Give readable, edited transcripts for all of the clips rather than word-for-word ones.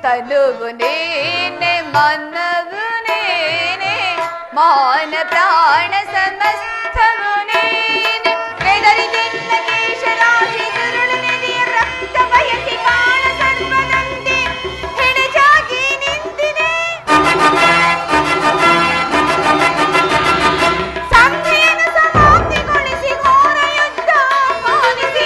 तनुगु नीने मनगु नीने मान प्राण समस्तगु नीने वेदरि चित्त केशराशि सुरुಳು ನದಿಯ ರಕ್ತ ಬಯಸಿ ಕಾಣ ಸರ್ವದಂತೆ ಹೆಣಜಾಗಿ ನಿಂತಿದೆ ಸಂಧಿಯನ್ನು ಸಮಾಪ್ತಿಗೊಳಿಸಿ ಘೋರ ಯುದ್ಧ ಮಾಡಿಸಿ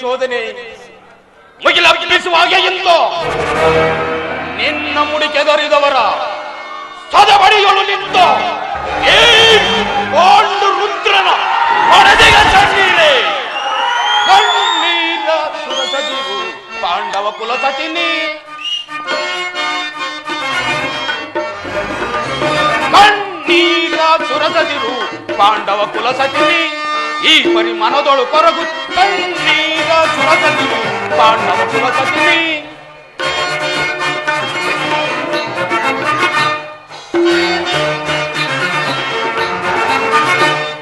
ಶೋಧನೆ ಮುಗಿಲಪ್ಪಿಸುವಾಗೆ ಎಂದು ನಿನ್ನ ಮುಡಿಕೆದರಿದವರ ಸದಬಡಿಗಳು ನಿಂತು ಈ ಪಾಂಡು ರುದ್ರನ ಹೊಡೆದೆಯ ಕಣ್ಣೀರೇ ಕಣ್ಣೀರ ಸುರಸಜಿವು ಪಾಂಡವ ಕುಲಸತಿನಿ ಕಣ್ಣೀರ ಸುರಸಜಿವು ಪಾಂಡವ ಕುಲಸತಿನಿ ಈ ಪರಿ ಮನದೊಳು ಕೊರಗು ಕಣ್ಣೀರ ಸುರಸದಿರು ಪಾಂಡವ ಕುಲ ಸತಿನಿ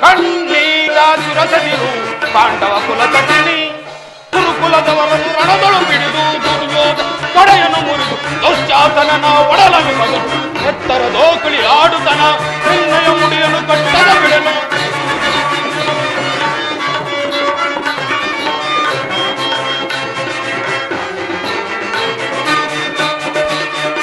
ಕಣ್ಣೀರ ಸುರಸದಿರು ಪಾಂಡವ ಕುಲ ಸತಿನಿ ಕುರುಕುಲದವರನ್ನು ರಣದೊಳು ಬಿಡಿದು ದುರ್ಯೋಧನ ಕಡೆಯನ್ನು ಮುರಿದು ದುಶ್ಯಾಸನನ ಒಡಲನ್ನು ಬಗೆದು ಎತ್ತರ ದೋಕುಳಿ ಆಡುತನ ನಿನ್ನಯ ಮುಡಿಯನ್ನು ಕಟ್ಟದ ಬಿಡನು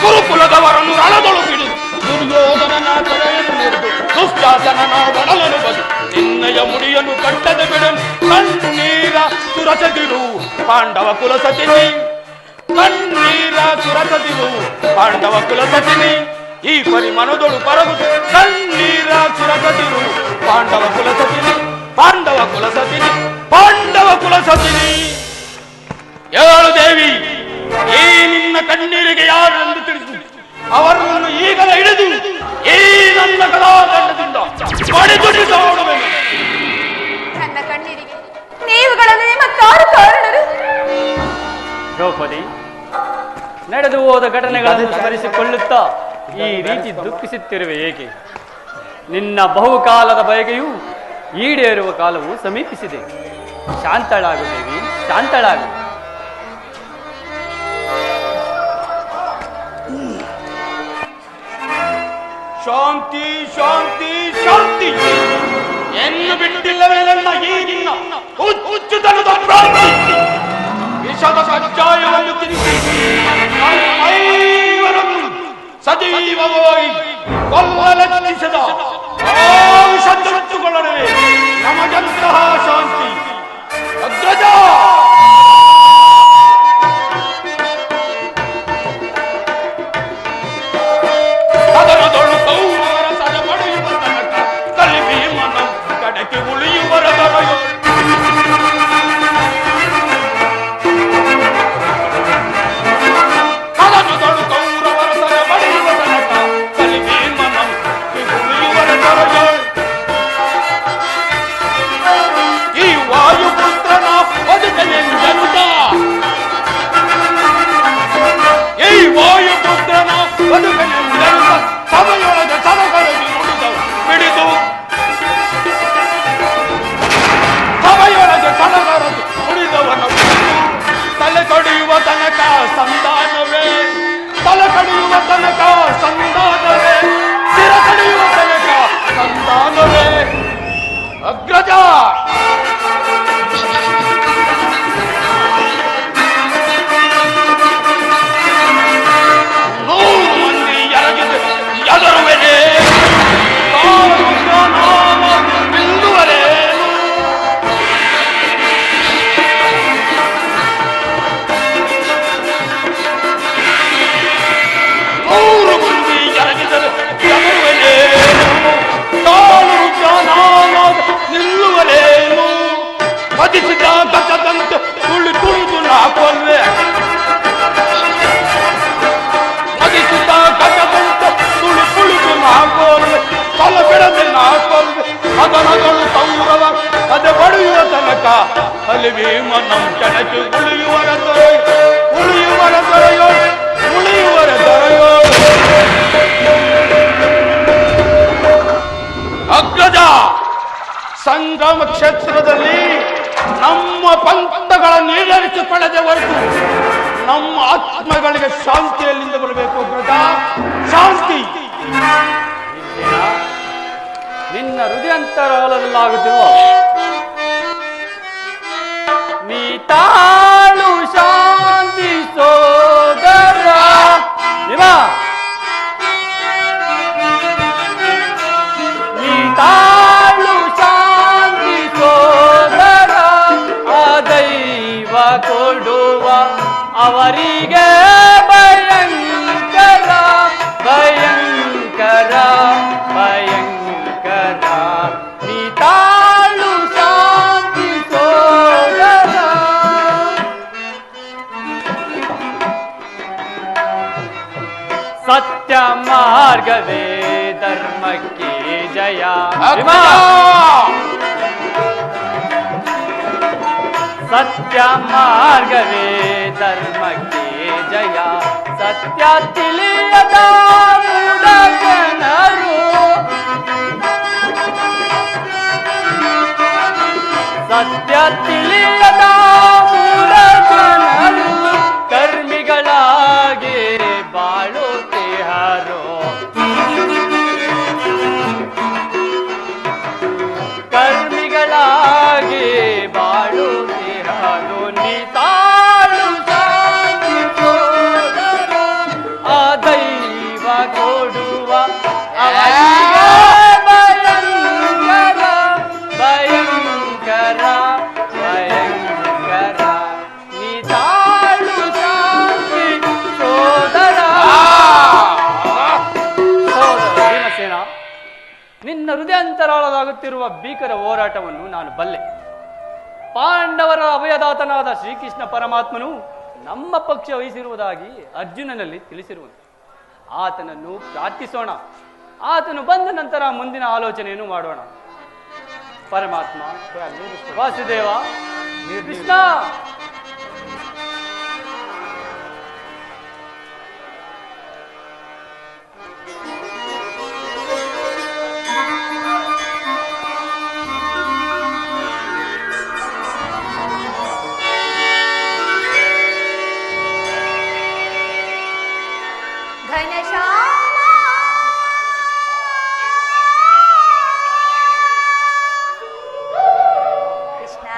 ಕುರುಕುಲದವರನ್ನು ರಣದೊಳು ಬಿಡಿದು ದುರ್ಯೋಧನನ ಕಡೆಯನ್ನು ಮುರಿದು ದುಶ್ಯಾಸನನ ಒಡಲನ್ನು ಬಗೆದು ನಿನ್ನಯ ಮುಡಿಯನ್ನು ಕಟ್ಟದ ಬಿಡನು ಕಣ್ಣೀರ ಸುರಸದಿರು ಪಾಂಡವ ಕುಲ ಸತಿನಿ ಕಣ್ಣೀರ ಸುರಸದಿರು ಪಾಂಡವ ಕುಲ ಸತಿನಿ ಈ ಪರಿ ಮನದೊಳು ಪರಗು ಕಣ್ಣೀರ ಸುರಸದಿರು ಪಾಂಡವ ಕುಲ ಸತಿನಿ ಪಾಂಡವ ಕುಲ ಸತಿನಿ ಪಾಂಡವ ಕುಲ ಸತಿನಿ ಹೇಳು ದೇವಿ ಈ ನಿನ್ನ ಕಣ್ಣೀರಿಗೆ ಯಾರೆಂದು ತಿಳಿಸು ಅವರನ್ನು ಈಗಲೇ ಹಿಡಿದು ಈ ನನ್ನ ಕಲಾದಂಡದಿಂದ ಪಡೆದುಡಿಸೋಡುವೆನು ನನ್ನ ಕಣ್ಣೀರಿಗೆ ನೀವುಗಳಲ್ಲಿ ಮತ್ತಾರು ಕಾರಣರು ದ್ರೌಪದಿ ನಡೆದು ಹೋದ ಘಟನೆಗಳನ್ನು ಸ್ಮರಿಸಿಕೊಳ್ಳುತ್ತಾ ಈ ರೀತಿ ದುಃಖಿಸುತ್ತಿರುವೆ ಏಕೆ? ನಿನ್ನ ಬಹುಕಾಲದ ಬಯಕೆಯು ಈಡೇರುವ ಕಾಲವು ಸಮೀಪಿಸಿದೆ. ಶಾಂತಳಾಗು ದೇವಿ, ಶಾಂತಳಾಗು. ಶಾಂತಿ ಶಾಂತಿ ಶಾಂತಿ ಎನ್ನು ಬಿಟ್ಟಿಲ್ಲವೇ ನನ್ನ ಈ ನಿನ್ನ ಹುಚ್ಚುತನದ ಭ್ರಾಂತಿ ವಿಷದ ಕಜ್ಜಾಯವನ್ನು ತಿನ್ನಿಸಿ ಐವರನ್ನು ಸಜೀವವಾಗಿ ಕೊಲ್ಲಲೆತ್ತಿಸಿದ ಆ ವಿಷತ್ತುಕೊಳ್ಳಲೇ ನಮಗಂತಹ ಶಾಂತಿ ಅಗ್ರಜ ಸದನದೊಳು ಕೌರವರ ಸದ ಪಡೆಯುವ ತನಕ ಕಲಿಬಿ ಮನ ಕಡಕ್ಕೆ ಉಳಿಯುವರ ದೊರೆಯೋಳು ಸದನದೊಳು ಕೌರವರ ಸದ ಪಡೆಯುವ ತನಕ ಕಲಿಬಿ ಮನ ಉಳಿಯುವರ ದೊರೆಯೋಳು ಈ ವಾಯುಪುತ್ರನ ಬದುಕನೆಂದನುತ ಈ ವಾಯುಪುತ್ರನ ಬದುಕನೆಂದನುತ ಸಭೆಯೊಳಗೆ ಸದಗರದಿ ನುಡಿದವು ಬಿಡಿದು ಸಭೆಯೊಳಗೆ ಸಡಗರದು ಉಳಿದವನು ಬಿಡಿದು ತಲೆ ಕಡಿಯುವ ತನಕ ಸಂಧಾನವೇ ತಲೆ ಕಡಿಯುವ ತನಕ ಸಂಧಾನವೇ ಸಿರ ಕಡಿಯುವ ತನಕ ಸಂಧಾನವೇ ಅಗ್ರಜ ನೂರು ಮಂದಿ ಎರಗಿದು ಎದರುವೆನೆ ಬಿಂದುವರೇನು ನೂರು ಮಂದಿ ಎರಗಿದರು ಎದರುವೆನೇನು ತಾಳು ರುದ್ರನಾಮ ನಿಲ್ಲುವರೇನು ಮದಿಸಿದ ಗಜದಂತೆ ತುಳಿದು ನಾ ಕೊಲ್ವೆ ಮದಿಸಿದ ಗಜದಂತೆ ತುಳಿದು ನಾ ಕೊಲ್ವೆ ತಲ ಬಿಡದೆ ನಾ ಕೊಲ್ವೆ ಅದನಗಳು ಕೌರವ ಅದೆ ಬಡಿಯುವ ತನಕ ಅಲಿವಿ ಮನಂ ಕೆಣಕಿ ಉಳಿಯುವರ ದೊರೆಯೋಳು ಉಳಿಯುವರ ದೊರೆಯೋಳು ಉಳಿಯುವರ ದೊರೆಯೋಳು ಅಗ್ರಜ ಸಂಗಮ ಕ್ಷೇತ್ರದಲ್ಲಿ ನಮ್ಮ ಪಂಥಗಳ ನೀಡರಿಸಿಕೊಳ್ಳದೆ ಹೊರಟು ನಮ್ಮ ಆತ್ಮಗಳಿಗೆ ಶಾಂತಿಯಲ್ಲಿಂದ ಬರಬೇಕು ಅಗ್ರಜ ಶಾಂತಿ ನಿನ್ನ ಹೃದಯಾಂತರಾಳದಲ್ಲಾಗುತ್ತಿರುವ ನೀ ತಾಳು ಶಾಂತಿ ಸೋದರ ನಿವ ನೀ ತಾಳು ಶಾಂತಿ ಸೋದರ ಆ ದೈವ ಕೊಡುವ ಅವರಿಗೆ ಭಯಂಕರ ಭಯಂಕರ ಭಯಂಕರ ನೀ ತಾಳು ಶಾಂತಿ ಸೋದರ ಸತ್ಯ ಮಾರ್ಗವೇ ಧರ್ಮಕ್ಕೆ ಜಯ. ಸತ್ಯ ಮಾರ್ಗವೇ ಧರ್ಮಕ್ಕೆ ಜಯ. ಸತ್ಯ ತಿಳಿಯದ ಮೂಢ ಜನರು, ಸತ್ಯ ತಿಳಿಯದ ಮೂಢ ಜನರು ಕರ್ಮಿಗಳಾಗಿ ಬಾಳುತ್ತಿಹರು. ಕರ್ಮಿಗಳಾಗಿ ಬಾಳುತ್ತಿಹರು. ನೀತಾಳು ಶಾಂತಿ ಸೋದರ, ಆ ದೈವ ಕೊಡುವ ಅವನಿಗೆ ಭಯಂಕರ ಭಯಂಕರ ಭಯಂಕರ. ನೀತಾಳು ಶಾಂತಿ ಸೋದರ. ಸೋದರ ಭೀಮಸೇನ, ನಿನ್ನ ಹೃದಯಾಂತರಾಳದಾಗುತ್ತಿರುವ ಭೀಕರ ಹೋರಾಟವನ್ನು ನಾನು ಬಲ್ಲೆ. ಪಾಂಡವರ ಅಭಯದಾತನಾದ ಶ್ರೀಕೃಷ್ಣ ಪರಮಾತ್ಮನು ನಮ್ಮ ಪಕ್ಷ ವಹಿಸಿರುವುದಾಗಿ ಅರ್ಜುನನಲ್ಲಿ ತಿಳಿಸಿರುವುದು. ಆತನನ್ನು ಪ್ರಾರ್ಥಿಸೋಣ. ಆತನು ಬಂದ ನಂತರ ಮುಂದಿನ ಆಲೋಚನೆಯನ್ನು ಮಾಡೋಣ. ಪರಮಾತ್ಮ, ವಾಸುದೇವ, ಕೃಷ್ಣ. ಕೃಷ್ಣ,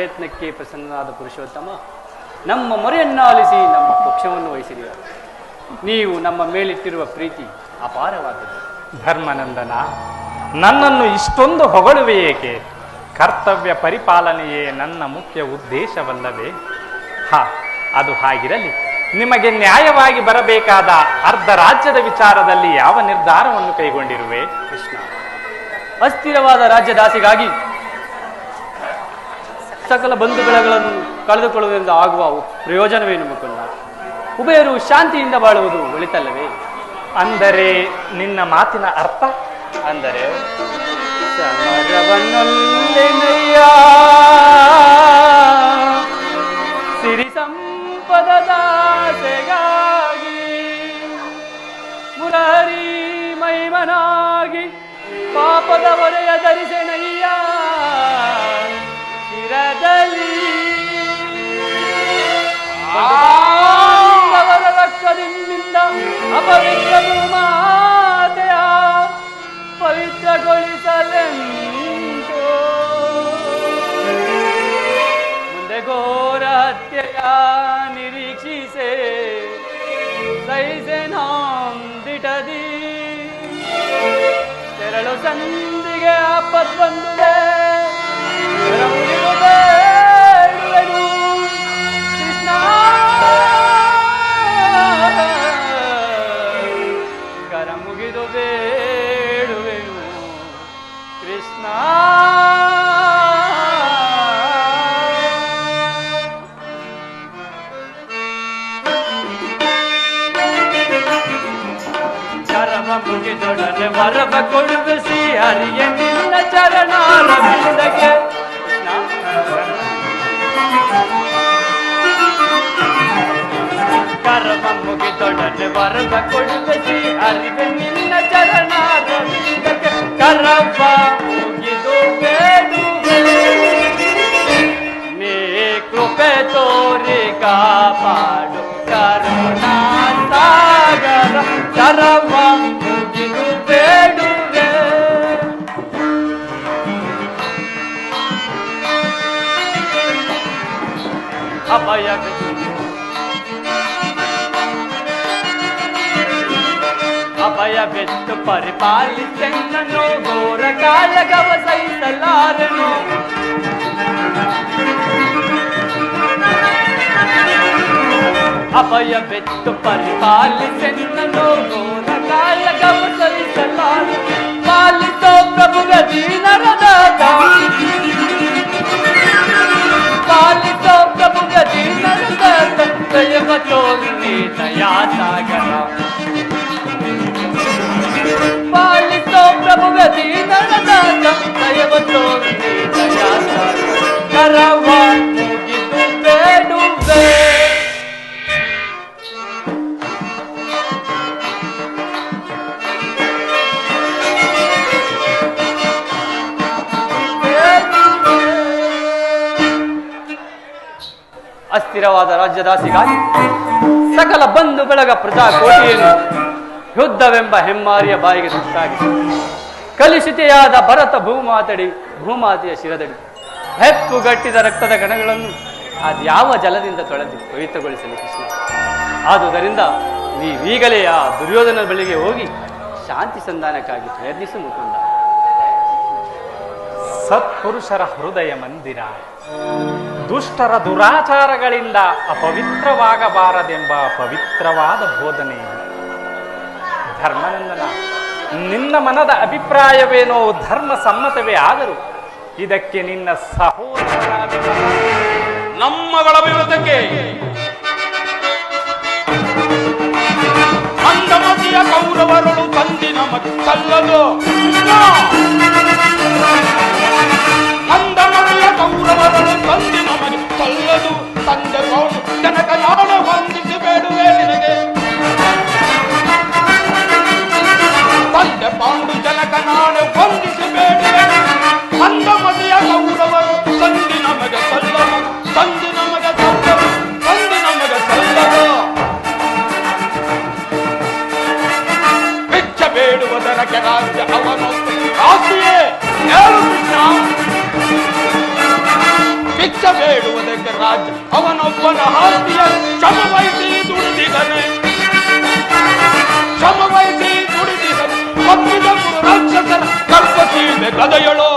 ಪ್ರಯತ್ನಕ್ಕೆ ಪ್ರಸನ್ನನಾದ ಪುರುಷೋತ್ತಮ, ನಮ್ಮ ಮೊರೆಯನ್ನು ಆಲಿಸಿ ನಮ್ಮ ಪಕ್ಷವನ್ನು ವಹಿಸಿರಿ. ನೀವು ನಮ್ಮ ಮೇಲಿಟ್ಟಿರುವ ಪ್ರೀತಿ ಅಪಾರವಾದದ್ದು. ಧರ್ಮನಂದನ, ನನ್ನನ್ನು ಇಷ್ಟೊಂದು ಹೊಗಳುವೆ ಏಕೆ? ಕರ್ತವ್ಯ ಪರಿಪಾಲನೆಯೇ ನನ್ನ ಮುಖ್ಯ ಉದ್ದೇಶವಲ್ಲವೇ? ಅದು ಹಾಗಿರಲಿ. ನಿಮಗೆ ನ್ಯಾಯವಾಗಿ ಬರಬೇಕಾದ ಅರ್ಧ ರಾಜ್ಯದ ವಿಚಾರದಲ್ಲಿ ಯಾವ ನಿರ್ಧಾರವನ್ನು ಕೈಗೊಂಡಿರುವೆ? ಕೃಷ್ಣ, ಅಸ್ಥಿರವಾದ ರಾಜ್ಯದಾಸಿಗಾಗಿ ಸಕಲ ಬಂಧು ಬೆಳೆಗಳನ್ನು ಕಳೆದುಕೊಳ್ಳುವುದರಿಂದ ಆಗುವ ಪ್ರಯೋಜನವೇನು ಮುಕುಂದ? ಉಭಯರು ಶಾಂತಿಯಿಂದ ಬಾಳುವುದು ಒಳಿತಲ್ಲವೇ? ಅಂದರೆ ನಿನ್ನ ಮಾತಿನ ಅರ್ಥ? ಅಂದರೆ ಸಮರವನ್ನೊಲ್ಲೆನಯ್ಯ, ಸಿರಿ ಸಂಪದದಾಸೆಗಾಗಿ ಮುರಾರಿ ಮೈಮನಾಗಿ ಪಾಪದ ಹೊರೆಯ ಧರಿಸೆನಯ್ಯ ಶಿರದಲ್ಲಿ. ಅವರ ರಕ್ತದಿಂದ ಅಪವಿತ್ರ ಮಾತೆಯ ಪವಿತ್ರಗೊಳಿಸಲೆಂದು ಮುಂದೆ ಘೋರ ಹತ್ಯೆಯ ನಿರೀಕ್ಷಿಸೆ ಸೈಸೆನಾಂದಿಟದಿ ತೆರಳು ಸಂದಿಗೆ ಆಪತ್ ಬಂದುದೆ ಬೇಡುವೆನು ಕೃಷ್ಣ. ಕರ ಮುಗಿದು ಬೇಡುವೆನು ಕೃಷ್ಣ. ಕರವ ಮುಗಿದೊಡನೆ ವರವ ಕೊಡುವಿಸಿ ಹರಿಯ ನಿನ್ನ ಚರಣಾರವಿಂದಕ್ಕೆ. ಕರವ ಮುಗಿದೊಡನೆ ವರವ ಕೊಡುವಿಸಿ ಹರಿವೆ ನಿನ್ನ ಚರಣಾರವಿಂದಕ್ಕೆ. ಕರವ ಮುಗಿದು ಬೇಡುವೆ ನೀ ಕೃಪೆ ತೋರಿ ಕಾಪಾಡು ಕರುಣಾ ಸಾಗರ. ಕರವ ಮುಗಿದು ಬೇಡುವೆ ಅಭಯವೆತ್ತು ಪರಿಪಾಲಿಸೆನ್ನನು ಘೋರ ಕಾಲಗವ ಸಹಿಸಲಾರನು. ಅಭಯವೆತ್ತು ಪರಿಪಾಲಿಸೆನ್ನನು ಘೋರ ಕಾಲಗವ ಸಹಿಸಲಾರನು. ಪಾಲಿಸೋ ಪ್ರಭುಗ ದೀನರದಾತ, ಪಾಲಿಸೋ ಪ್ರಭುಗ ದೀನರದಾತ, ದಯವ ತೋರಿ ದಯಾ ಸಾಗರ. ಪಾಲಿಸೋ ಪ್ರಭುಗ ದೀನರದಾತ, ದಯವ ತೋರಿ ದಯಾ ಸಾಗರ. ಕರವ ಮುಗಿದು ಬೇಡುವೆ ಅಸ್ಥಿರವಾದ ರಾಜ್ಯದಾಸಿಗಾಗಿ ಸಕಲ ಬಂಧು ಬೆಳಗ ಪ್ರಜಾಕೋಟಿಯನ್ನು ಯುದ್ಧವೆಂಬ ಹೆಮ್ಮಾರಿಯ ಬಾಯಿಗೆ ತುತ್ತಾಗಿದೆ. ಕಲುಷಿತೆಯಾದ ಭರತ ಭೂಮಾತೆಯ ಶಿರದಡಿ ಹೆಪ್ಪುಗಟ್ಟಿದ ರಕ್ತದ ಕಣಗಳನ್ನು ಅದ್ಯಾವ ಜಲದಿಂದ ತೊಳೆದು ಪವಿತ್ರಗೊಳಿಸಲು ಕೃಷ್ಣ. ಆದುದರಿಂದ ನೀವೀಗಲೇ ಆ ದುರ್ಯೋಧನ ಬಳಿಗೆ ಹೋಗಿ ಶಾಂತಿ ಸಂಧಾನಕ್ಕಾಗಿ ಪ್ರಯತ್ನಿಸು ಮುಕುಂದ. ಸತ್ಪುರುಷರ ಹೃದಯ ಮಂದಿರ ದುಷ್ಟರ ದುರಾಚಾರಗಳಿಂದ ಅಪವಿತ್ರವಾಗಬಾರದೆಂಬ ಪವಿತ್ರವಾದ ಬೋಧನೆ. ಧರ್ಮನಂದನ, ನಿನ್ನ ಮನದ ಅಭಿಪ್ರಾಯವೇನೋ ಧರ್ಮ ಸಮ್ಮತವೇ ಆದರೂ ಇದಕ್ಕೆ ನಿನ್ನ ಸಹೋದರರ ನಮ್ಮಗಳ ವಿರುದ್ಧಕ್ಕೆ ಮಂದಮತಿಯ ಕೌರವರಳು ತಂದಿ ನಮಗೆ ಸಲ್ಲದು. ಮಂದಮತಿಯ ಕೌರವರಳು ತಂದಿ ನಮಗೆ ಸಲ್ಲದು. ತಂದೆ ಕೌರು ಜನಕ ನಾನು ವಂದಿಸಿ ಬೇಡುವೆ ನಿನಗೆ. ತಂದೆ ಪಾಂಡು ಜನಕ ನಾನು ವಂದಿಸಿ ಬೇಡುವೆ. ಮಂದಮತಿಯ ಕೌರವರು ತಂದಿ ನಮಗೆ ಸಲ್ಲದು. ತಂದಿ ನಮಗೆ ಸಲ್ಲದು. ತಂದಿ ನಮಗೆ ಸಲ್ಲದು. ವೆಚ್ಚ ಬೇಡುವುದರ ರಾಜ್ಯ ಅವನು ಆಸೆಯೇ ಗದೆಯಳು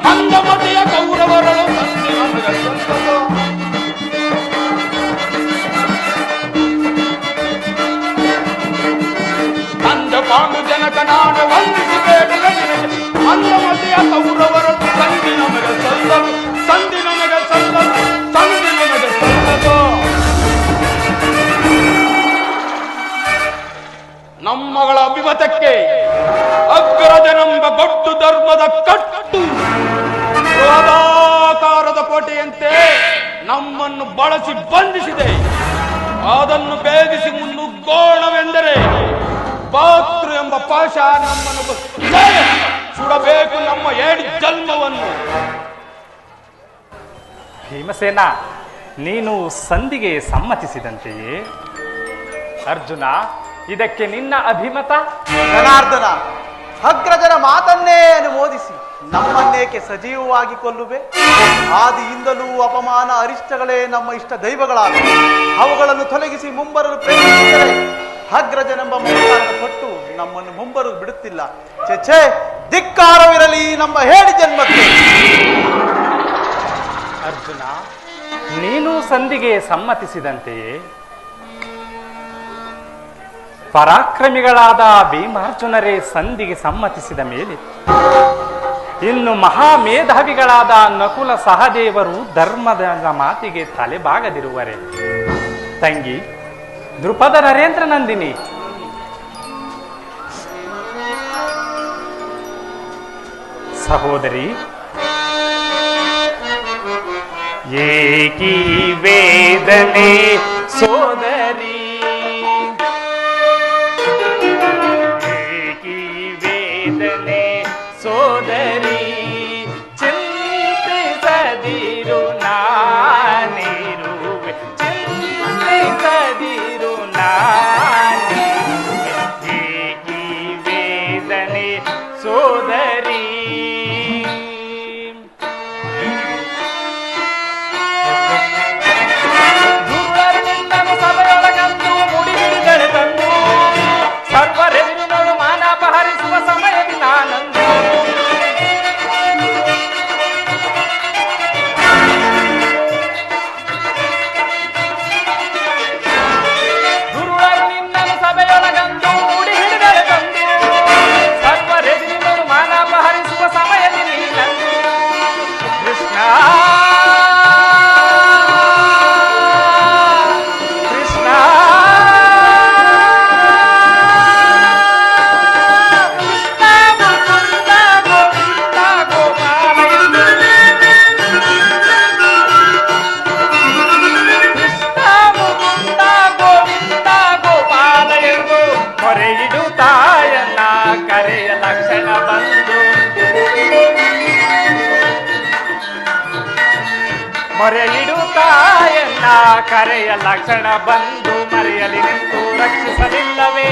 ಮಂದಮತಿಯ ಕೌರವರಳು ತಂದೆ ನಮಗೆ ಸ್ವಂತದು. ತಂದೆ ಪಾಂಡು ಜನಕ ನಾನು ವಂದಿಸಿ ಬೇಡುವೆ ನಿನಗೆ. ಮಂದಮತಿಯ ಕೌರವರಳು ತಂದೆ ನಮಗೆ ಸ್ವಂತದು, ಸಂಧಿ ನಮಗೆ ಸ್ವಂತದು, ಸಂಧಿ ನಮಗೆ ಸ್ವಂತದು. ನಮ್ಮಗಳ ಅಭಿಮತಕ್ಕೆ ಅಗ್ರಜನೆಂಬ ಗೊಡ್ಡು ಧರ್ಮದ ಕಟ್ಟು ಬೃಹದಾಕಾರದ ಕೋಟೆಯಂತೆ ನಮ್ಮನ್ನು ಬಳಸಿ ಬಂಧಿಸಿದೆ. ಅದನ್ನು ಭೇದಿಸಿ ಮುನ್ನುಗ್ಗೋಣವೆಂದರೆ ಪಾತ್ರ ಎಂಬ ಪಾಶ ನಮ್ಮನ್ನು ಸುಡಬೇಕು, ನಮ್ಮ ಏಡಿ ಜನ್ಮವನ್ನು. ಭೀಮಸೇನ, ನೀನು ಸಂಧಿಗೆ ಸಮ್ಮತಿಸಿದಂತೆಯೇ. ಅರ್ಜುನ, ಇದಕ್ಕೆ ನಿನ್ನ ಅಭಿಮತ? ಜನಾರ್ದನ, ಅಗ್ರಜನ ಮಾತನ್ನೇ ಅನುಮೋದಿಸಿ ನಮ್ಮನ್ನೇಕೆ ಸಜೀವವಾಗಿ ಕೊಲ್ಲುವೆ? ಆದಿಯಿಂದಲೂ ಅಪಮಾನ ಅರಿಷ್ಟಗಳೇ ನಮ್ಮ ಇಷ್ಟ ದೈವಗಳಾದ ಅವುಗಳನ್ನು ತೊಲಗಿಸಿ ಮುಂಬರಲು ಪ್ರೇರಿಸಿದರೆ ಅಗ್ರಜನೆಂಬ ಮಮಕಾರದ ಕೊಟ್ಟು ನಮ್ಮನ್ನು ಮುಂಬರಲು ಬಿಡುತ್ತಿಲ್ಲ. ಛೆ, ಧಿಕ್ಕಾರವಿರಲಿ ನಮ್ಮ ಹೇಳಿ ಜನ್ಮಕ್ಕೆ. ಅರ್ಜುನ, ನೀನು ಸಂಧಿಗೆ ಸಮ್ಮತಿಸಿದಂತೆಯೇ. ಪರಾಕ್ರಮಿಗಳಾದ ಭೀಮಾರ್ಜುನರೇ ಸಂಧಿಗೆ ಸಮ್ಮತಿಸಿದ ಮೇಲೆ ಇನ್ನು ಮಹಾಮೇಧಾವಿಗಳಾದ ನಕುಲ ಸಹದೇವರು ಧರ್ಮದ ಮಾತಿಗೆ ತಲೆಬಾಗದಿರುವರೆ. ತಂಗಿ ದೃಪದ ನರೇಂದ್ರ ನಂದಿನಿ, ಸಹೋದರಿ, ಏಕಿ ವೇದನೆ ಸೋದರಿ, ಸೋದರಿ, ಚಿಂತಿಸದಿರು ನಾನಿರುವೆ, ಚಿಂತಿಸದಿರು ನಾನಿರುವೆ, ಏಕಿ ವೇದನೆ ಸೋದರಿ. ದುರ್ವರು ನಿನ್ನನ್ನು ಸಭೆಯೊಳಗಂದು ಮುಡಿ ಹಿಡಿದರೆ ತಂದು ಸರ್ವರೆದುರಿನೋಡು ಮಾನಾಪಹರಿಸುವ ಸಮಯದಿ ನಾನಂದು. ದುರ್ವರು ನಿನ್ನನ್ನು ಸಭೆಯೊಳಗಂದು ಮುಡಿ ಹಿಡಿದರೆ ತಂದು ಸರ್ವರೆದುರಿನೋಡು ಮಾನಾಪಹರಿಸುವ ಸಮಯದಿ ನೀನಂದು. ಕೃಷ್ಣ ಕೃಷ್ಣ ಕರೆಯ ಲಕ್ಷಣ ಬಂದು ಮೊರೆಯಿಡುತ್ತಾಯನ್ನ ಕರೆಯ ಲಕ್ಷಣ ಬಂದು ಮರೆಯಲಿ ನಿಂತು ರಕ್ಷಿಸಲಿಲ್ಲವೇ?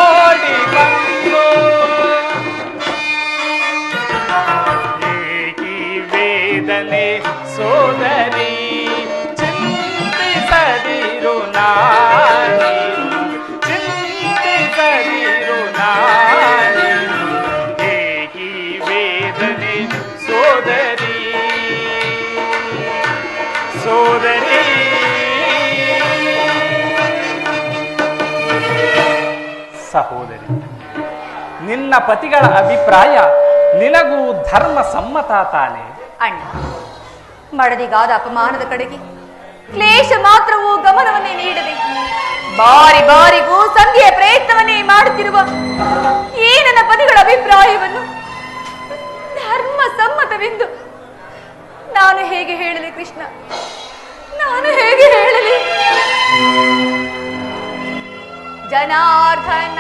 ಓಡಿ ಬಂದು ಏಕಿ ವೇದನೆ ಸೋದರಿ, ಚಿಂತಿಸದಿರು ನಾನಿರು, ಚಿಂತಿಸದಿರು ನಾನಿರು, ಏಕಿ ವೇದನೆ ಸೋದರಿ, ಸೋದರಿ. ಸಹೋದರಿ, ನಿನ್ನ ಪತಿಗಳ ಅಭಿಪ್ರಾಯ ನಿನಗೂ ಧರ್ಮ ಸಮ್ಮತ ತಾನೆ? ಅಣ್ಣ, ಮಡದಿಗಾದ ಅಪಮಾನದ ಕಡೆಗೆ ಕ್ಲೇಶ ಮಾತ್ರವೂ ಗಮನವನ್ನೇ ನೀಡದೆ ಬಾರಿ ಬಾರಿಗೂ ಸಂಧಿಯ ಪ್ರಯತ್ನವನ್ನೇ ಮಾಡುತ್ತಿರುವ ಈ ನನ್ನ ಪತಿಗಳ ಅಭಿಪ್ರಾಯವನ್ನು ಧರ್ಮ ಸಮ್ಮತವೆಂದು ನಾನು ಹೇಗೆ ಹೇಳಲಿ ಕೃಷ್ಣ? ನಾನು ಹೇಗೆ ಹೇಳಲಿ? ಜನಾರ್ದನ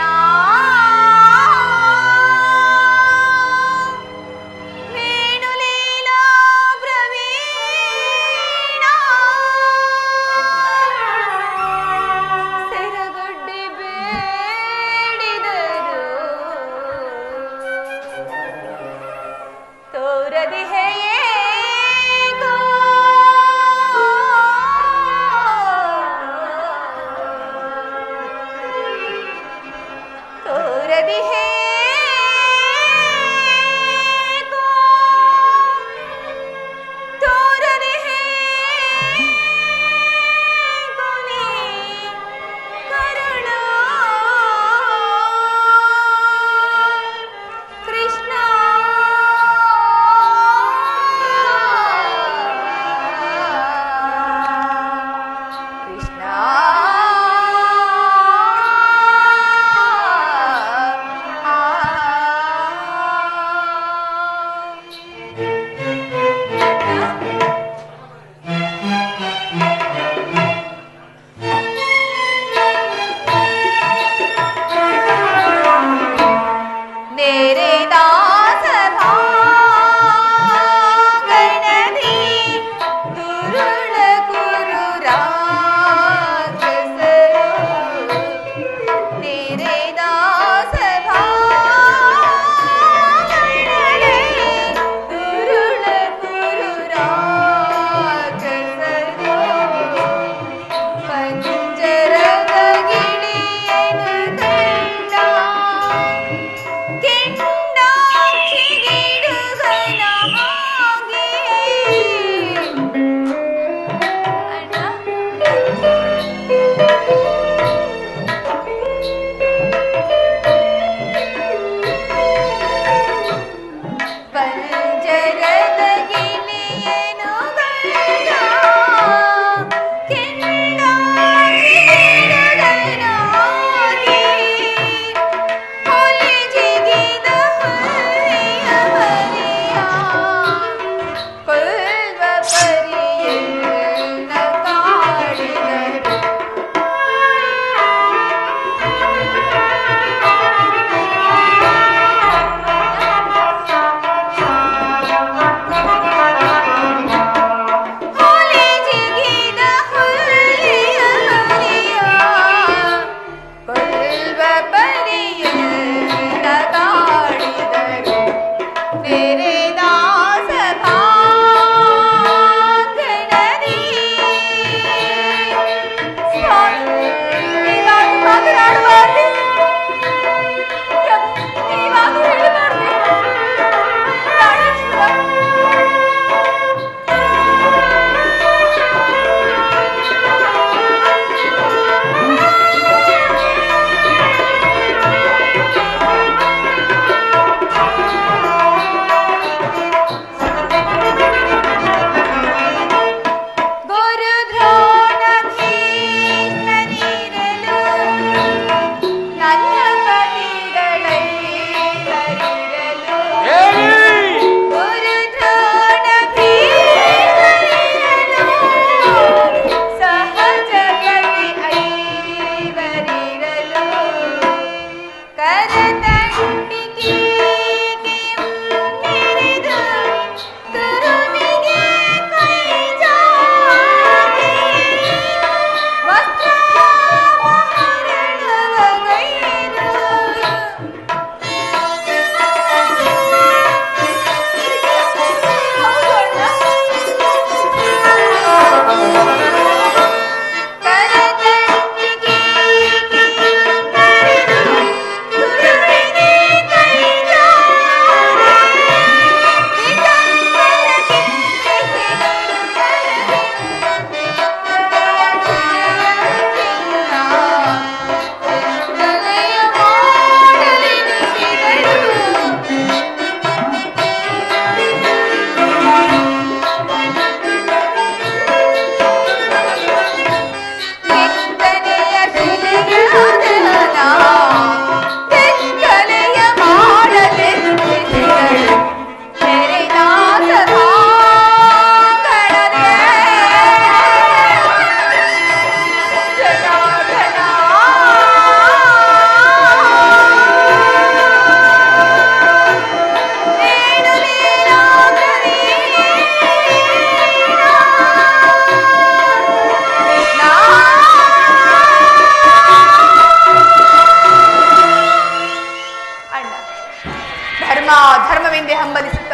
ಧರ್ಮವೆಂದೇ ಹಂಬಲಿಸುತ್ತ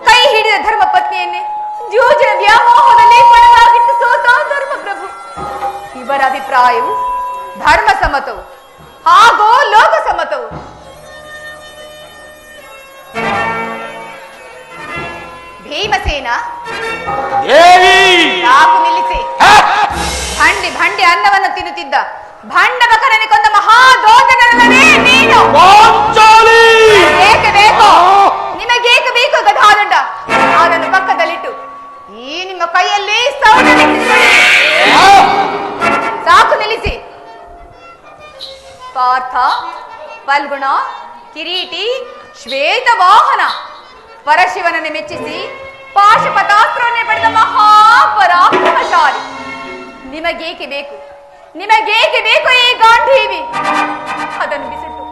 ಕೈ ಹಿಡಿದ ಧರ್ಮ ಪತ್ನಿಯನ್ನೇ ಜೂಜಿನ ವ್ಯಾಮೋಹದಲ್ಲಿ ಪಣವಾಗಿಟ್ಟು ಸೋತ ಧರ್ಮ ಪ್ರಭು. ಇವರ ಅಭಿಪ್ರಾಯವು ಧರ್ಮ ಸಮ್ಮತವು ಹಾಗೂ ಲೋಕ ಸಮ್ಮತವು. ಭೀಮಸೇನ ಸಾಕು ನಿಲ್ಲಿಸಿ. ಭಂಡಿ ಭಂಡಿ ಅನ್ನವನ್ನು ತಿನ್ನುತ್ತಿದ್ದ ಭಂಡಮಕರನೆ ಕೊಂದ ಮಹಾದೋಷನಲ್ಲವೇ ನೀನು? ಏಕೆ ಬೇಕು ನಿಮಗೇಕೆ ಬೇಕು ಗದಾದಂಡ? ಅದನ್ನು ಪಕ್ಕದಲ್ಲಿಟ್ಟು ಈ ನಿಮ್ಮ ಕೈಯಲ್ಲಿ ಸೌಂಡ್ ಪಾರ್ಥ, ಫಲ್ಗುಣ, ಕಿರೀಟಿ, ಶ್ವೇತವಾಹನ, ಪರಶಿವನನ್ನು ಮೆಚ್ಚಿಸಿ ಪಾಶುಪತಾಸ್ತ್ರವನ್ನೇ ಪಡೆದ ಮಹಾಪರಾಕ್ರಮಶಾಲಿ. ನಿಮಗೇಕೆ ಬೇಕು ಈ ಗಾಂಧೀವಿ? ಅದನ್ನು ಬಿಸಿಟ್ಟು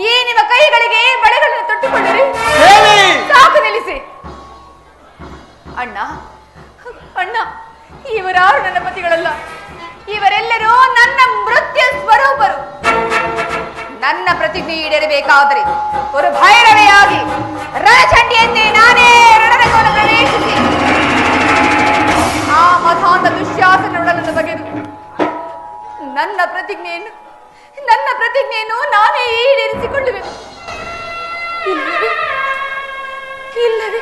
ಈ ನಿಮ್ಮ ಕೈಗಳಿಗೆ ಬಳೆಗಳನ್ನು ತೊಟ್ಟುಕೊಳ್ಳಿರಿ. ಸಾಕು, ನಿಲ್ಲಿಸಿ. ಅಣ್ಣ, ಇವರಾರು ನನ್ನ ಪತಿಗಳಲ್ಲ. ಇವರೆಲ್ಲರೂ ನನ್ನ ಮೃತ್ಯು ಸ್ವರೂಪರು. ನನ್ನ ಪ್ರತಿಜ್ಞೆ ಈಡೇರಬೇಕಾದರೆ ಒಂದು ಭೈರವೆಯಾಗಿ ರಣಚಂಡಿಯಂತೆ ನಾನೇ ರಣರಂಗವನ್ನು ಪ್ರವೇಶಿಸಿ ಆ ಮತಾಂಧ ದುಶ್ಯಾಸನೊಡಲನ್ನು ಬಗೆದು ನನ್ನ ಪ್ರತಿಜ್ಞೆಯನ್ನು ನಾನೇ ಈಡೇರಿಸಿಕೊಳ್ಳುವೆನು. ಇಲ್ಲವೇ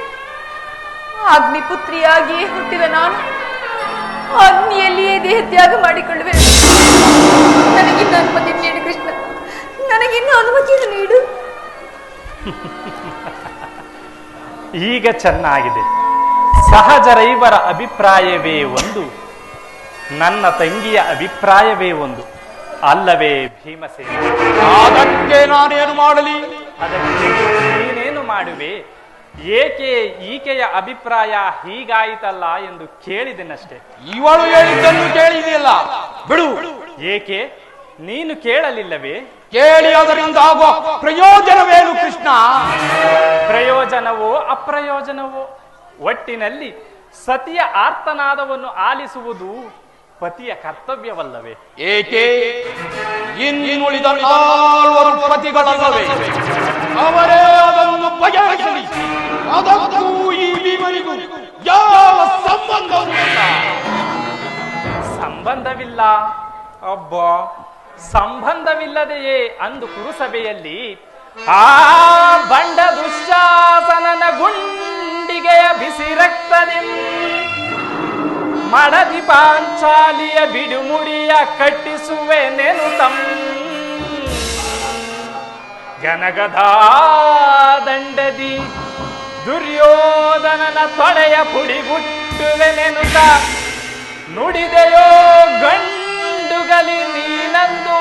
ಅಗ್ನಿಪುತ್ರಿಯಾಗಿಯೇ ಹುಟ್ಟಿದ ನಾನು ಅಗ್ನಿಯಲ್ಲಿಯೇ ದೇಹತ್ಯಾಗ ಮಾಡಿಕೊಳ್ಳುವೆನು. ನನಗಿನ್ನ ಅನುಮತಿ ನೀಡು ಕೃಷ್ಣ, ನನಗಿನ್ನ ಅನುಮತಿಯನ್ನು ನೀಡು. ಈಗ ಚೆನ್ನಾಗಿದೆ. ಸಹಜರೈವರ ಅಭಿಪ್ರಾಯವೇ ಒಂದು, ನನ್ನ ತಂಗಿಯ ಅಭಿಪ್ರಾಯವೇ ಒಂದು, ಅಲ್ಲವೇ ಭೀಮಸೇನ? ಅದಕ್ಕೆ ನಾನೇನು ಮಾಡಲಿ? ಅದಕ್ಕೆ ನೀನೇನು ಮಾಡುವೆ? ಏಕೆ ಈಕೆಯ ಅಭಿಪ್ರಾಯ ಹೀಗಾಯಿತಲ್ಲ ಎಂದು ಕೇಳಿದೆನಷ್ಟೇ. ಇವಳು ಹೇಳಿದ್ದನ್ನು ಕೇಳಿದೆಯಲ್ಲ, ಬಿಡು. ಏಕೆ ನೀನು ಕೇಳಲಿಲ್ಲವೇ? ಕೇಳಿ ಅದರಿಂದ ಆಗುವ ಪ್ರಯೋಜನವೇನು ಕೃಷ್ಣ? ಪ್ರಯೋಜನವೋ ಅಪ್ರಯೋಜನವೋ, ಒಟ್ಟಿನಲ್ಲಿ ಸತಿಯ ಆರ್ತನಾದವನ್ನು ಆಲಿಸುವುದು ಪತಿಯ ಕರ್ತವ್ಯವಲ್ಲವೇ? ಏಕೆ ಇನ್ನುಳಿದ 4 ಪತಿಗಳಲ್ಲವೇ? ಅವರೇ ಅದನ್ನು ಬಗೆಹರಿಸಲಿ. ಅದಕ್ಕೂ ಈ ಭೀಮನಿಗೂ ಯಾವ ಸಂಬಂಧವಿಲ್ಲ? ಅಬ್ಬ, ಸಂಬಂಧವಿಲ್ಲದೆಯೇ ಅಂದು ಕುರುಸಭೆಯಲ್ಲಿ ಆ ಬಂಡ ದುಶ್ಯಾಸನನ ಗುಂಡಿಗೆಯ ಬಿಸಿ ರಕ್ತದಿ ಮಡದಿ ಪಾಂಚಾಲಿಯ ಬಿಡುಮುಡಿಯ ಕಟ್ಟಿಸುವೆ ನೆನುತಂ ಗನಗದಾ ದಂಡದಿ ದುರ್ಯೋಧನನ ತೊಡೆಯ ಪುಡಿಗುಟ್ಟುವೆ ನೆನುತ ನುಡಿದೆಯೋ ಗಂಡುಗಲಿ ನೀನಂದು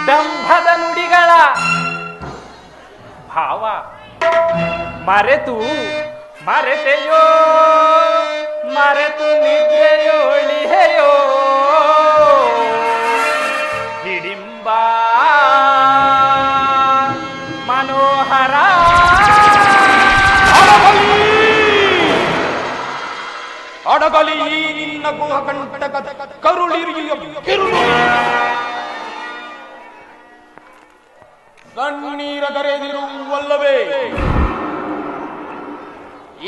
ದಂಭದ ನುಡಿಗಳ ಭಾವ ಮರೆತೆಯೋ ಮರೆತು ನಿದ್ರೆಯೋಳಿಹೆಯೋ ಹಿಡಿಂಬ ಮನೋಹರ ಅಡಗಲಿ ನಿನ್ನ ಗುಹ ಕಂಟಕ ಕರುಳಿರಿಯ ಕಿರುಳು ಕಣ್ಣೀರಗರೆದಿರುವಲ್ಲವೇ?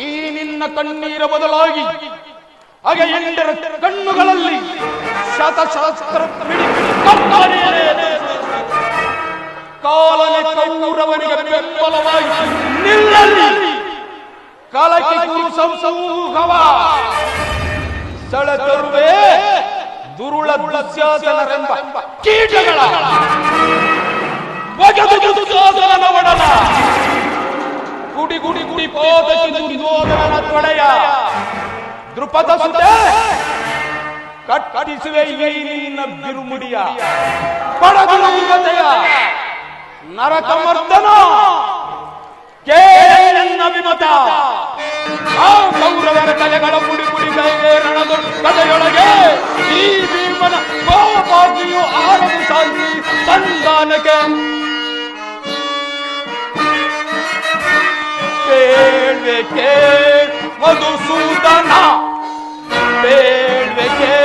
ಈ ನಿನ್ನ ಕಣ್ಣೀರ ಬದಲಾಗಿ ಹಾಗೆ 8 ಕಣ್ಣುಗಳಲ್ಲಿ ಶತಶಾಸ್ತ್ರ ಕಾಲನೆ ಕೌರವನಿಗೆ ಬೆಂಬಲವಾಗಿ ನಿಲ್ಲಲಿ. ಕಲಕಿ ಗುರು ಸಂಸೂಹವ ಸೆಳೆತರುವೆ ದುರುಳ ದುಶ್ಯಾಸನರೆಂಬ ಕೀಟಗಳ ಒಡಲ ಗುಡಿ ಗುಡಿ ಗುಡಿ ಪೋದಕಿ ದುರ್ಯೋಧನನ ತೊಡೆಯ ದೃಪದ ಸುತೆ ಕಟ್ಟಿಸುವೆ ಈ ನಿನ್ನ ಬಿರುಮುಡಿಯ ಪಡಗುಣತೆಯ ನರಕಮರ್ದನ ಕೇಳನ್ನ ವಿಮತ ಆ ಕೌರವರ ತಲೆಗಳ ಪುಡಿ ಪುಡಿ ರಣದ ಕಥೆಯೊಳಗೆ ಈ ಭೀಮನ ಕೋಪಾಗಿಯು ಆರದು ಶಾಂತಿ ಸಂಧಾನಕ್ಕೆ ಬೇಡ್ವೆಕೆ ಮಧುಸೂದನ ಬೇಡ್ವೆಕೆ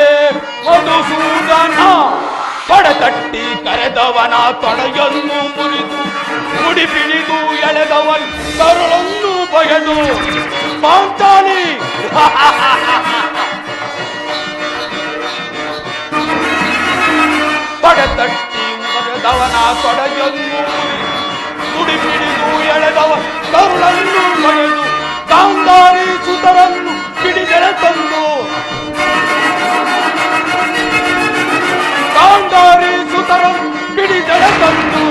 ಮಧುಸೂದನ ತೊಡೆತಟ್ಟಿ ಕರೆದವನ ತೊಡೆಯನ್ನು ಮುರಿದು ಮುಡಿ ಬಿಳಿದು ಎಳೆದವನ್ ಕರುಳನ್ನು ಬಗೆದು ಪಾಂಚಾಲಿ ತೊಡೆತಟ್ಟಿ ಕರೆದವನ ತೊಡೆಯನ್ನು ಮುಡಿ ಬಿಳಿದು ಎಳೆದವ ಕರುಳನ್ನು ಬಗೆದು ಗಾಂಧಾರಿ ಸುತರನ್ನು ಕಿಡಿಗೆಳೆ ತಂದು ಗಾಂಧಾರಿ ಸುತರನ್ನು ಕಿಡಿಗೆಳೆ ತಂದು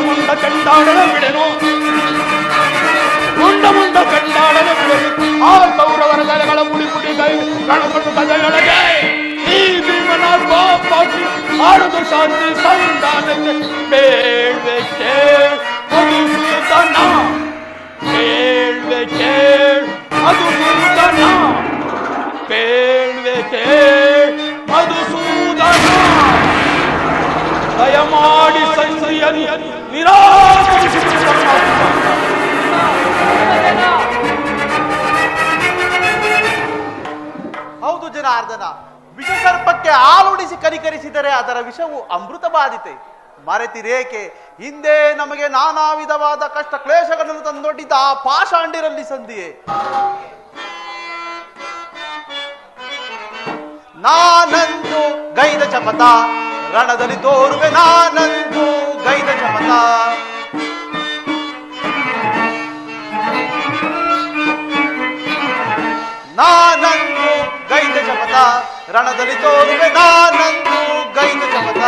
ಮುಂಡ ಕಂಡಾಡನ ಬಿಡೆನು ಮುಂಡ ಕಂಡಾಡನ ಬಿಡೆನು ಆ ಕೌರವರ ತಲೆಗಳ ಮುಡಿ ಮುಡಿ ಕೈ ಕಣಕೊಂಡು ಕಥೆಯೊಳಗೆ ಈ ಭೀಮನ ಪಾಪಾಗಿ ಆಡುದು ಶಾಂತಿ ಸಂಧಾನಕ್ಕೆ ಬೇಳ್ವೆ ಕೇಳ್ ಮಧುಸೂದನ ಬೇಳ್ವೆ ಕೇಳ್ ಮಧುಸೂದನ ಬೇಳ್ವೆ ಕೇಳ್ ಮಧುಸೂದನ ದಯಮಾಡಿ ಸಂಧಿಯನ್ನು ನಿರಾಕರಿಸಿದ ಹೌದು ಜನಾರ್ದನ, ವಿಷಸರ್ಪಕ್ಕೆ ಹಾಲುಡಿಸಿ ಕನಿಕರಿಸಿದರೆ ಅದರ ವಿಷವು ಅಮೃತ ಬಾಧಿತೆ. ಮರೆತಿರೇಕೆ ಹಿಂದೆ ನಮಗೆ ನಾನಾ ವಿಧವಾದ ಕಷ್ಟ ಕ್ಲೇಶಗಳನ್ನು ತಂದೊಡ್ಡಿದ್ದ ಆ ಪಾಷಾಂಡಿರಲ್ಲಿ ಸಂಧಿಯೇ. ನಾನಂದು ಗೈದ ಚಪತ ರಣದಲ್ಲಿ ತೋರುವೆ, ನಾನಂದು ಗೈದ ಚಪತ. ನಾನಂದು ಗೈದ ಚಪತ ರಣದಲ್ಲಿ ತೋರುವೆ, ನಾನಂದು ಗೈದ ಚಪತ.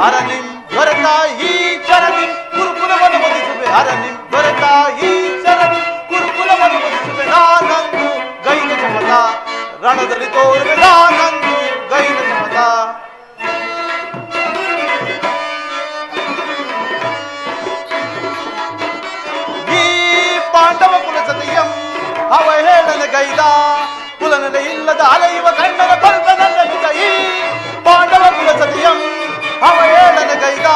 ಅರನಿಂ ದೊರೆತ ಈ ಚರಣಿ ಕುರುಕುಲವನ್ನು ಬದಿಸುವೆ, ಅರನಿಂ ದೊರೆತ ಈ ಚರಣಿ ಕುರುಕುಲವನ್ನು ಬದಿಸುವೆ. ನಾನಂದು ಗೈದ ಚಪತ ರಣದಲ್ಲಿ ತೋರುವೆ, ನಾನಂದು ಗೈದ ಚಪತ. ಈ ಪಾಂಡವ ಕುಲಸತಿಯಂ ಅವಹೇಳನ ಗೈದ, ಕುಲನೆಲೆ ಇಲ್ಲದ ಅಲೆಯುವ ಕಣ್ಣನ ಕಲ್ಪನಲ್ಲಿದ್ದ ಈ ಪಾಂಡವ ಕುಲಸತಿಯಂ ಅವಹೇಳನ ಗೈದ,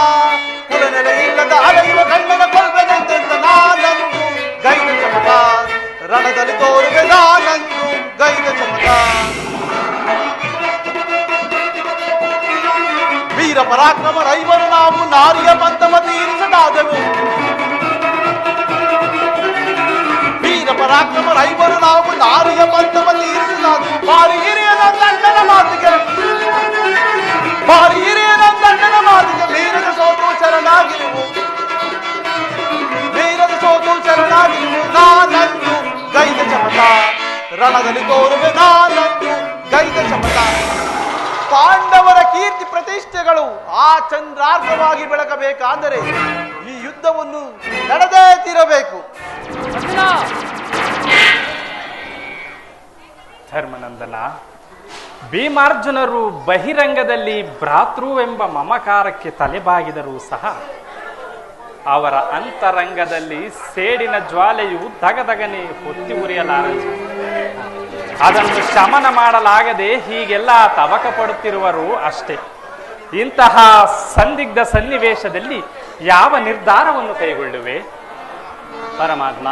ಕುಲನೆಲೆ ಇಲ್ಲದ ಅಲೆಯುವ ಕಣ್ಣನ ಕಲ್ಪನೆಂತೆಂತ. ನಾನಂದು ಗೈದ ಚಮಕ ರಣದಲ್ಲಿ ತೋರುವೆ, ನಾನಂದು ಗೈದ ಚಮಕ. ವೀರ ಪರಾಕ್ರಮರೈವರು ನಾವು ನಾರಿಯ ಪಂಥವ ತೀರಿಸದಾದೆವು, ಪರಾಕ್ರಮರೈವರು ನಾವು ನಾರಿಯ ಪಂಥವ ತೀರಿಸಲಾದೆವು. ಭಾರಿ ಹಿರಿಯ ನಂದಣ್ಣನ ಮಾತಿಗೆ, ಭಾರಿ ಹಿರಿಯ ನಂದಣ್ಣನ ಮಾತಿಗೆ ಮೀರದ ಸೋತು ಶರಣಾಗಿರುವು, ಮೀರದ ಸೋತು ಶರಣಾಗಿರುವು. ನಾನಂದು ಗೈದ ಚಮಕ ರಣದಲ್ಲಿ ತೋರುವೆ, ನಾನಂದು ಗೈದ ಚಮಕ. ಪಾಂಡವರ ಕೀರ್ತಿ ಪ್ರತಿಷ್ಠೆಗಳು ಆ ಚಂದ್ರಾರ್ಧವಾಗಿ ಬೆಳಗಬೇಕಾದರೆ ಈ ಯುದ್ಧವನ್ನು ನಡೆದೇ ತೀರಬೇಕು. ಧರ್ಮನಂದನ, ಭೀಮಾರ್ಜುನರು ಬಹಿರಂಗದಲ್ಲಿ ಭ್ರಾತೃವೆಂಬ ಮಮಕಾರಕ್ಕೆ ತಲೆಬಾಗಿದರೂ ಸಹ ಅವರ ಅಂತರಂಗದಲ್ಲಿ ಸೇಡಿನ ಜ್ವಾಲೆಯು ದಗದಗನೆ ಹೊತ್ತಿ ಉರಿಯಲಾರಂಭಿಸಿತು. ಅದನ್ನು ಶಮನ ಮಾಡಲಾಗದೆ ಹೀಗೆಲ್ಲ ತವಕ ಪಡುತ್ತಿರುವರು ಅಷ್ಟೇ. ಇಂತಹ ಸಂದಿಗ್ಧ ಸನ್ನಿವೇಶದಲ್ಲಿ ಯಾವ ನಿರ್ಧಾರವನ್ನು ಕೈಗೊಳ್ಳುವೆ ಪರಮಾತ್ಮ?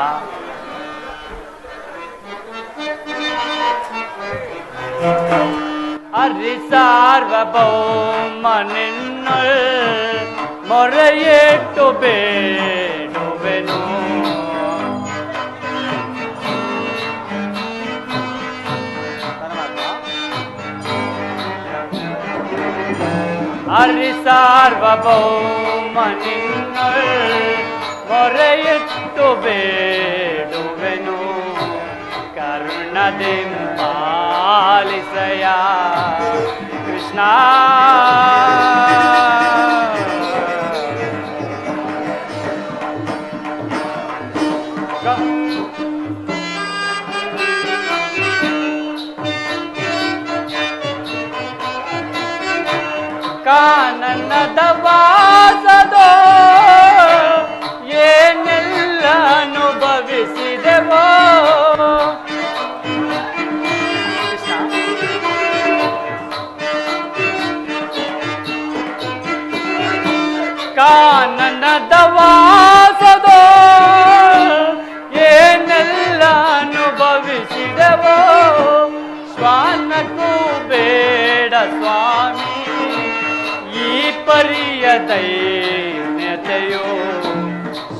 ಅರಿ ಸಾರ್ವಭೌಮ ನಿನ್ನೊಳ್ ಮೊರೆಯಿಟ್ಟು ಬೇಡುವೆನು. ಅರಿ ಸಾರ್ವಭೌಮ ನಿನ್ನೊಳ್ ಮೊರೆಯಿಟ್ಟು ಬೇಡುವೆನು. ಕರುಣದಿಂದ ಪಾಲಿಸಯ ಕೃಷ್ಣ. ಕಾನನದ ವಾಸದೋ ಏನೆಲ್ಲ ಅನುಭವಿಸಿದೆವೋ. ಕಾನನದ ವಾಸದೋ ಏನೆಲ್ಲ ಅನುಭವಿಸಿದೆವೋ. ಶ್ವಾನಕ್ಕೂ ಬೇಡ ಸ್ವಾಮಿ ಈ ಪರಿಯ ದೈನ್ಯತೆಯೋ.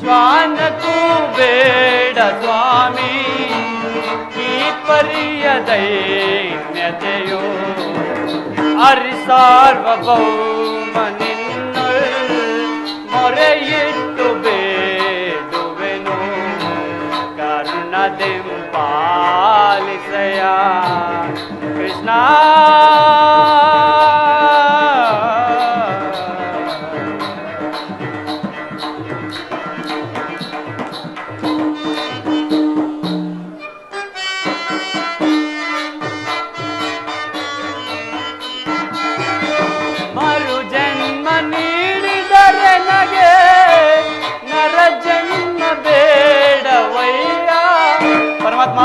ಶ್ವಾನಕ್ಕೂ ಬೇಡ ಸ್ವಾಮಿ ಈ ಪರಿಯ ದೈನ್ಯತೆಯೋ. ಅರಿ ಸಾರ್ವಭೌಮ ನಿನ್ನೊಳ್ ಮೊರೆಯಿಟ್ಟು ಬೇಡುವೆನು. ಕರುಣದಿಂಪಾಲಿಸಯ ಕೃಷ್ಣ. ಮರು ಪರಮಾತ್ಮ.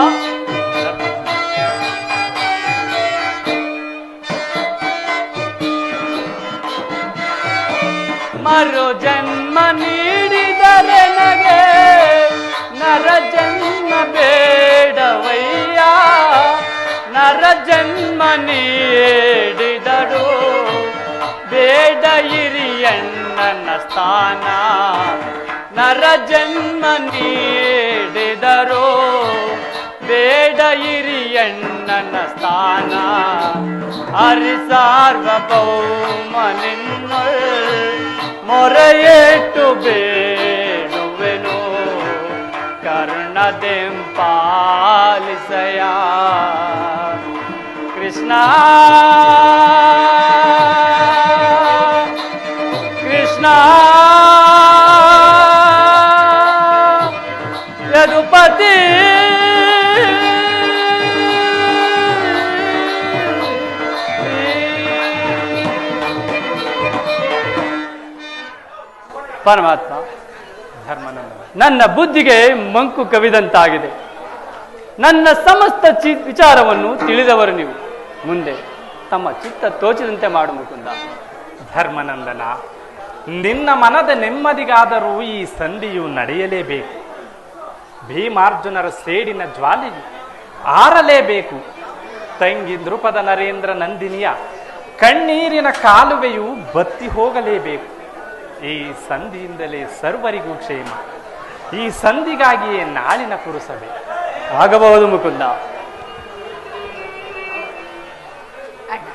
ಮರು ಜನ್ಮ ನೀಡಿದರೆ ನಗೆ ನರ ಜನ್ಮ ಬೇಡವಯ್ಯ, ನರ ಜನ್ಮ ನೀಡಿದಡು ಬೇಡ ಹಿರಿಯಣ್ಣನ ಸ್ಥಾನ, ನರ ಜನ್ಮ ನೀಡಿದರು ಬೇಡ ಹಿರಿಯಣ್ಣನ ಸ್ಥಾನ. ಹರಿ ಸಾರ್ವಭೌಮ ನಿನ್ನೊಳ್ ಮೊರೆಯಿಟ್ಟು ಬೇಡುವೆನು, ಕರುಣದೆಂಪಾಲಿಸಯ ಕೃಷ್ಣ ಕೃಷ್ಣ. ಯದುಪತಿ ಪರಮಾತ್ಮ, ನನ್ನ ಬುದ್ಧಿಗೆ ಮಂಕು ಕವಿದಂತಾಗಿದೆ. ನನ್ನ ಸಮಸ್ತ ವಿಚಾರವನ್ನು ತಿಳಿದವರು ನೀವು. ಮುಂದೆ ತಮ್ಮ ಚಿತ್ತ ತೋಚಿದಂತೆ ಮಾಡು ಮುಕುಂದ. ಧರ್ಮನಂದನ, ನಿನ್ನ ಮನದ ನೆಮ್ಮದಿಗಾದರೂ ಈ ಸಂಧಿಯು ನಡೆಯಲೇಬೇಕು. ಭೀಮಾರ್ಜುನರ ಸೇಡಿನ ಜ್ವಾಲೆಯು ಆರಲೇಬೇಕು. ತಂಗಿ ನೃಪದ ನರೇಂದ್ರ ನಂದಿನಿಯ ಕಣ್ಣೀರಿನ ಕಾಲುವೆಯು ಬತ್ತಿ ಹೋಗಲೇಬೇಕು. ಈ ಸಂಧಿಯಿಂದಲೇ ಸರ್ವರಿಗೂ ಕ್ಷೇಮ. ಈ ಸಂಧಿಗಾಗಿಯೇ ನಾಳಿನ ಪುರುಸಭೆ ಆಗಬಹುದು ಮುಕುಂದ. ಅಣ್ಣ,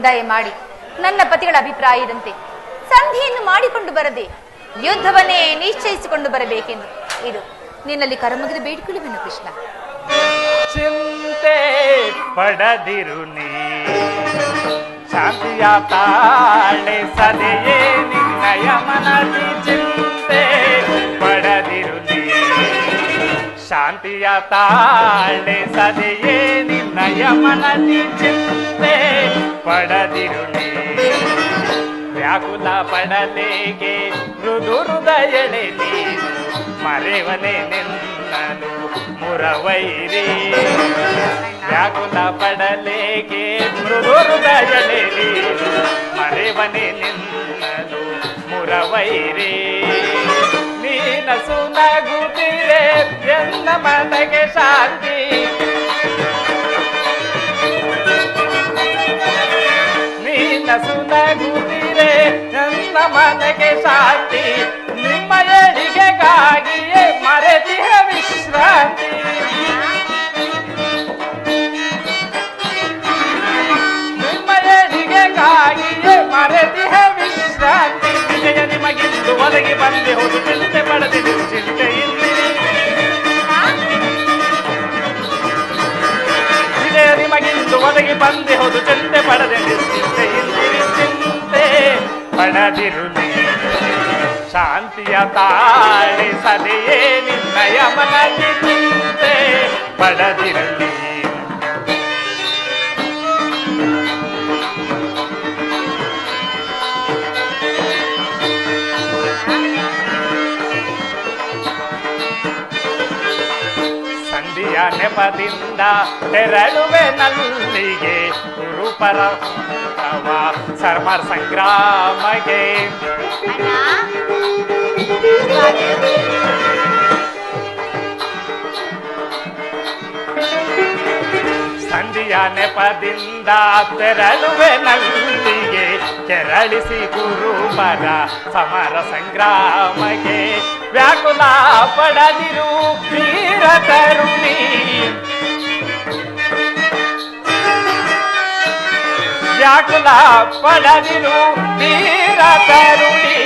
ದಯಮಾಡಿ ನನ್ನ ಪತಿಗಳ ಅಭಿಪ್ರಾಯದಂತೆ ಸಂಧಿಯನ್ನು ಮಾಡಿಕೊಂಡು ಬರದೆ ಯುದ್ಧವನ್ನೇ ನಿಶ್ಚಯಿಸಿಕೊಂಡು ಬರಬೇಕೆಂದು ಇದು ನಿನ್ನಲ್ಲಿ ಕರಮುಗಿದು ಬೇಡಿಕೊಳ್ಳುವೆನು ಕೃಷ್ಣ. ಚಿಂತೆ ಪಡದಿರು ನೀ, ಶಾಂತಿಯ ತಾಳೆ ಸದೆಯೇ ನಿನ್ನಯ ಮನದಿ. ಚಿಂತೆ ಪಡದಿರು ನೀ, ಶಾಂತಿಯ ತಾಳೆ ಸದೆಯೇ ನಿನ್ನಯ ಮನದಿ. ಚಿಂತೆ ಪಡದಿರು ನೀ, ವ್ಯಾಕುಲ ಪಡಲೇಗೆ ಮೃದು ಹೃದಯಳೆ ನೀನು ಮರೆವನೆ ನಿನ್ನನು ಮುರವೈರಿ. ವ್ಯಾಕುಲ ಪಡಲೇಗೆ ಮೃದು ಹೃದಯಳೆ ನೀನು ಮರೆವನೆ ನಿನ್ನನು ಮುರವೈರಿ. ನೀನಸು ನಗುತ್ತಿರೆ ಎನ್ನ ಮನಗೆ ಶಾಂತಿ, ನೀನಸು ನಗುತ್ತಿರೆ ನನ್ನ ಮನಗೆ ಶಾಂತಿ. ನಿಮ್ಮ ಏಳಿಗೆಗಾಗಿಯೇ ಮರೆತಿಹ ವಿಶ್ರಾಂತಿ. ನಿಮ್ಮ ಏಳಿಗೆಗಾಗಿಯೇ ಮರೆತಿಹ ವಿಶ್ರಾಂತಿ. ವಿಜಯ ನಿಮಗಿಂದು ಒದಗಿ ಬಂದೆ ಹೋದು ಚಿಂತೆ ಪಡೆದಿರು ಚಿಂತೆ ಇಲ್ಲಿರಿ. ವಿಜಯ ನಿಮಗಿಂದು ಒದಗಿ ಬಂದೆ ಹೋದು ಚಿಂತೆ ಪಡೆದೆ ಚಿಂತೆ ಇಲ್ಲಿರಿ. ಚಿಂತೆ ಪಡದಿರು ಶಾಂತಿಯ ತಾಳೆ ಸದೆಯೇ ನಿನ್ನಯ ಮನದಿ. ಚಿಂತೆ ಪಡದಿರಲಿ. ಸಂಧಿಯ ನೆಪದಿಂದ ತೆರಳುವೆ ನಲ್ಲಿಗೆ ಗುರುಪರ ಸರ್ಮರ್ ಸಂಗ್ರಾಮಗೆ. ಸಂಧಿಯ ನೆಪದಿಂದ ತೆರಳುವೆ ನಲ್ಲಿಗೆ ಕೆರಳಿಸಿ ಗುರುಪರ ಸಮರ ಸಂಗ್ರಾಮಗೆ. ವ್ಯಾಕುಲ ಪಡದಿರು ವೀರ ತರುಣಿ, ವ್ಯಾಕುಲ ಪಡದಿರು ವೀರ ತರುಣಿ.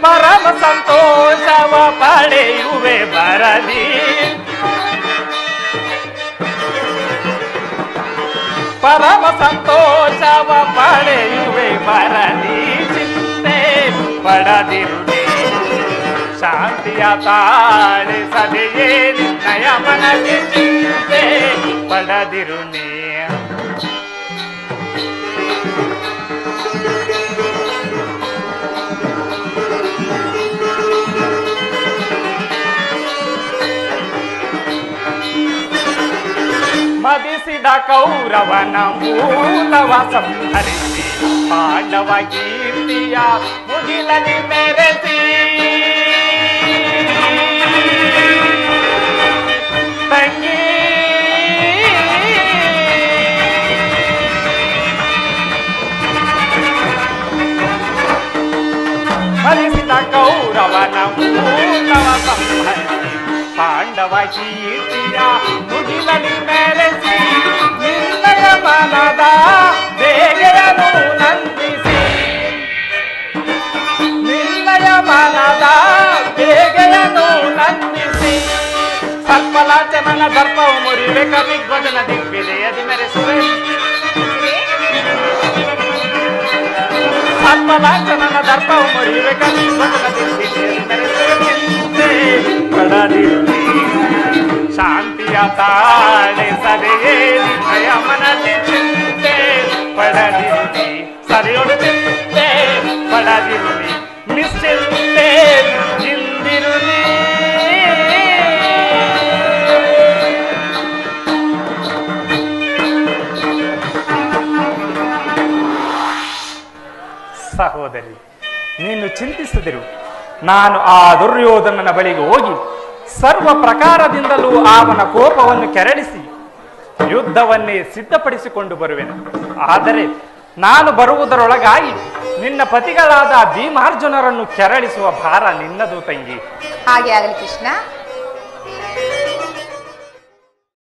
ಪರಮ ಸಂತೋಷವ ಪಡೆಯುವೆ ಬರದಿ, ಪರಮ ಸಂತೋಷವ ಪಡೆಯುವೆ ಬರದಿ. ಚಿಂತೆ ಪಡದಿರು ಶಾಂತಿಯ ತಾಳೆ ಸದೆಯೇ ನಿನ್ನಯ ಮನದಿ. ಚಿಂತೆ ಪಡದಿರು ನೀ. ಫಲಿಸಿದ ಕೌರವನ ಮೂಲವ ಸಂಹರಿಸಿ ಪಾಂಡವ ಕೀರ್ತಿಯ ಮುಗಿಲಲ್ಲಿ ಮೆರೆಸಿ ತಂಗಿ ಫಲಿಸಿದ ಕೌರವನ ಮೂಲವ ಸಂಹರಿಸಿ ಪಾಂಡವ ಕೀರ್ತಿಯ ಮುಗಿಲಲ್ಲಿ ಮೆರೆಸಿ ನಿನ್ನಯ ಮನದ ಬೇಗೆಯನ್ನು ನಂದಿಸಿ ನಿನ್ನಯ ಮನದ ಬೇಗೆಯನ್ನು ನಂದಿಸಿ ಸರ್ಪಲಾಚನನ ದರ್ಪವು ಮುರಿವೆ ಕವಿಧ್ವಜನ ದಿಗ್ವಿಜಯದಿ ಮೆರೆಸುವೆ ಸರ್ಪಲಾಚನನ ದರ್ಪವು ಮುರಿವೆ ಕವಿಧ್ವಜನ ದಿಗ್ವಿಜಯದಿ ಮೆರೆಸುವೆ ಕಡಲಿರುಳಿ ಶಾಂತಿಯ ತಾಳೆ ಸದೆಯೇ ನಿನ್ನಯ ಮನದಿ ಚಿಂತೆ ಪಡದಿರುಳಿ ಸರಿಯೊಡು ಚಿಂತೆ ಪಡದಿರುಳಿ ನಿಶ್ಚಿಂತೆ ಇಂದಿರುಳಿ ಸಹೋದರಿ, ನೀನು ಚಿಂತಿಸದಿರು. ನಾನು ಆ ದುರ್ಯೋಧನನ ಬಳಿಗೆ ಹೋಗಿ ಸರ್ವ ಪ್ರಕಾರದಿಂದಲೂ ಅವನ ಕೋಪವನ್ನು ಕೆರಳಿಸಿ ಯುದ್ಧವನ್ನೇ ಸಿದ್ಧಪಡಿಸಿಕೊಂಡು ಬರುವೆನು. ಆದರೆ ನಾನು ಬರುವುದರೊಳಗಾಗಿ ನಿನ್ನ ಪತಿಗಳಾದ ಭೀಮಾರ್ಜುನರನ್ನು ಕೆರಳಿಸುವ ಭಾರ ನಿನ್ನದು ತಂಗಿ. ಹಾಗೆ ಆಗಲಿ ಕೃಷ್ಣ.